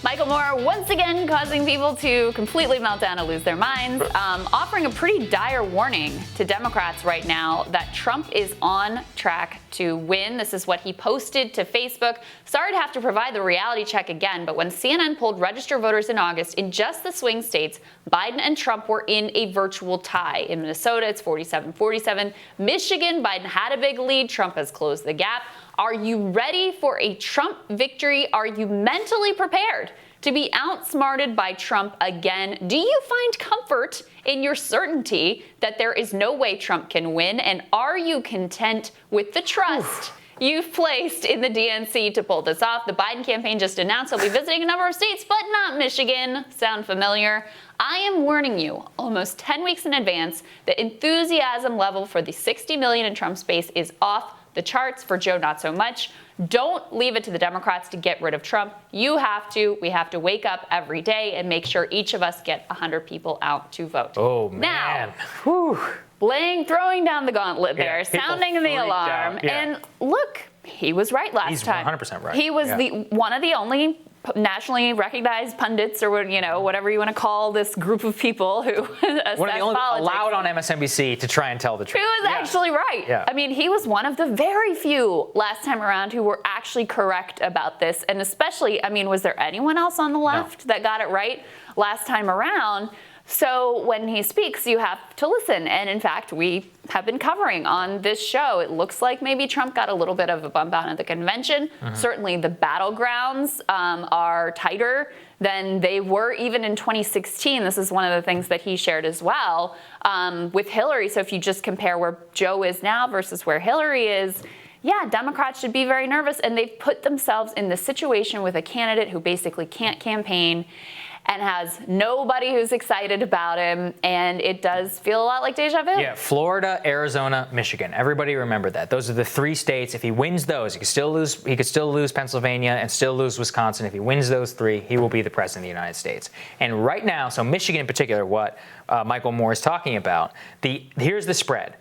Michael Moore once again causing people to completely melt down and lose their minds, offering a pretty dire warning to Democrats right now that Trump is on track to win. This is what he posted to Facebook. Sorry to have to provide the reality check again, but when CNN polled registered voters in August, in just the swing states, Biden and Trump were in a virtual tie. In Minnesota, it's 47-47. Michigan, Biden had a big lead. Trump has closed the gap. Are you ready for a Trump victory? Are you mentally prepared to be outsmarted by Trump again? Do you find comfort in your certainty that there is no way Trump can win? And are you content with the trust you've placed in the DNC to pull this off? The Biden campaign just announced they'll be visiting a number of states, but not Michigan. Sound familiar? I am warning you almost 10 weeks in advance, the enthusiasm level for the 60 million in Trump's base is off the charts. For Joe, not so much. Don't leave it to the Democrats to get rid of Trump. You have to. We have to wake up every day and make sure each of us get 100 people out to vote. Oh, man. Now, throwing down the gauntlet there, sounding the alarm. And look, he was right last time. He's 100% right. He was one of the only nationally recognized pundits, or whatever you want to call this group of people who assess one of the only politics allowed on MSNBC to try and tell the truth. He was actually right. Yeah. I mean, he was one of the very few last time around who were actually correct about this. And especially, I mean, was there anyone else on the left that got it right last time around? So when he speaks, you have to listen. And in fact, we have been covering on this show, it looks like maybe Trump got a little bit of a bump out at the convention. Certainly the battlegrounds are tighter than they were even in 2016. This is one of the things that he shared as well with Hillary. So if you just compare where Joe is now versus where Hillary is, Democrats should be very nervous. And they've put themselves in the situation with a candidate who basically can't campaign and has nobody who's excited about him, and it does feel a lot like deja vu. Yeah, Florida, Arizona, Michigan. Everybody remember that. Those are the three states. If he wins those, he could still lose Pennsylvania and still lose Wisconsin. If he wins those three, he will be the president of the United States. And right now, so Michigan in particular, what Michael Moore is talking about, here's the spread.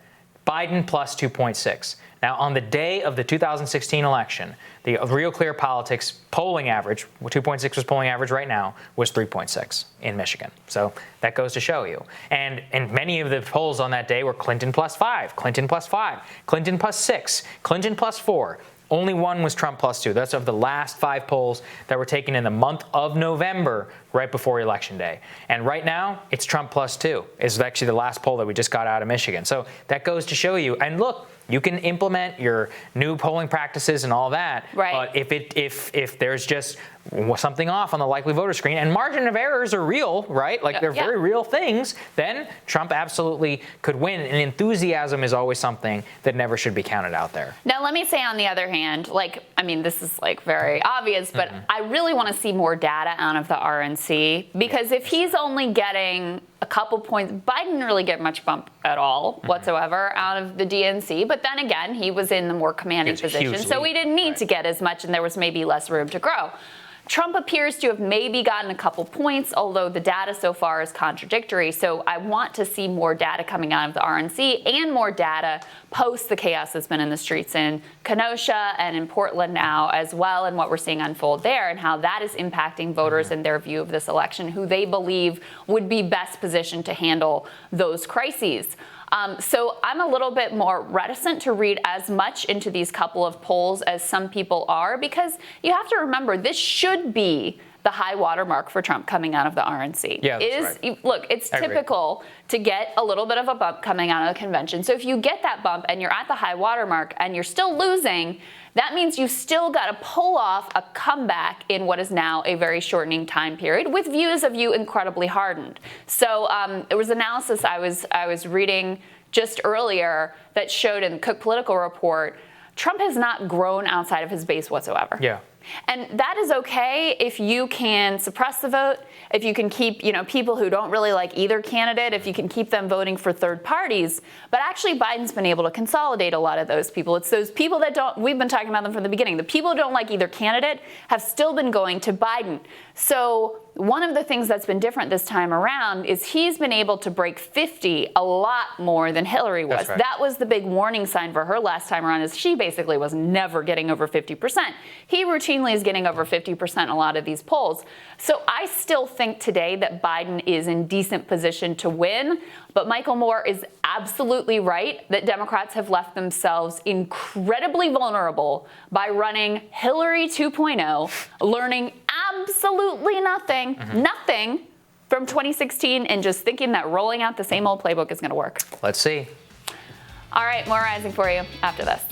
Biden plus 2.6. Now, on the day of the 2016 election, the Real Clear Politics polling average, 2.6 was polling average right now, was 3.6 in Michigan. So that goes to show you. And many of the polls on that day were Clinton plus 5, Clinton plus 5, Clinton plus 6, Clinton plus 4. Only one was Trump plus 2. That's of the last 5 polls that were taken in the month of November, right before Election Day. And right now, it's Trump plus 2. It's actually the last poll that we just got out of Michigan. So that goes to show you. And look, you can implement your new polling practices and all that. Right. But if there's just something off on the likely voter screen, and margin of errors are real, right? Like they're very real things, then Trump absolutely could win. And enthusiasm is always something that never should be counted out there. Now, let me say on the other hand, this is very obvious, but I really want to see more data out of the RNC, because if he's only getting a couple points, Biden didn't really get much bump at all whatsoever out of the DNC. But then again, he was in the more commanding position, so we didn't need to get as much, and there was maybe less room to grow. Trump appears to have maybe gotten a couple points, although the data so far is contradictory. So I want to see more data coming out of the RNC and more data post the chaos that's been in the streets in Kenosha and in Portland now as well, and what we're seeing unfold there and how that is impacting voters in their view of this election, who they believe would be best positioned to handle those crises. So I'm a little bit more reticent to read as much into these couple of polls as some people are, because you have to remember this should be the high watermark for Trump coming out of the RNC. Yeah, that's right. Look, it's typical to get a little bit of a bump coming out of the convention. So if you get that bump and you're at the high watermark and you're still losing, that means you still got to pull off a comeback in what is now a very shortening time period, with views of you incredibly hardened. So there was analysis I was reading just earlier that showed in the Cook Political Report, Trump has not grown outside of his base whatsoever. Yeah. And that is okay if you can suppress the vote, if you can keep, people who don't really like either candidate, if you can keep them voting for third parties. But actually, Biden's been able to consolidate a lot of those people. It's those people that don't, we've been talking about them from the beginning. The people who don't like either candidate have still been going to Biden. So one of the things that's been different this time around is he's been able to break 50 a lot more than Hillary was. That's right. That was the big warning sign for her last time around, is she basically was never getting over 50%. He routinely routinely is getting over 50% in a lot of these polls. So I still think today that Biden is in decent position to win. But Michael Moore is absolutely right that Democrats have left themselves incredibly vulnerable by running Hillary 2.0, learning absolutely nothing from 2016, and just thinking that rolling out the same old playbook is going to work. Let's see. All right, more Rising for you after this.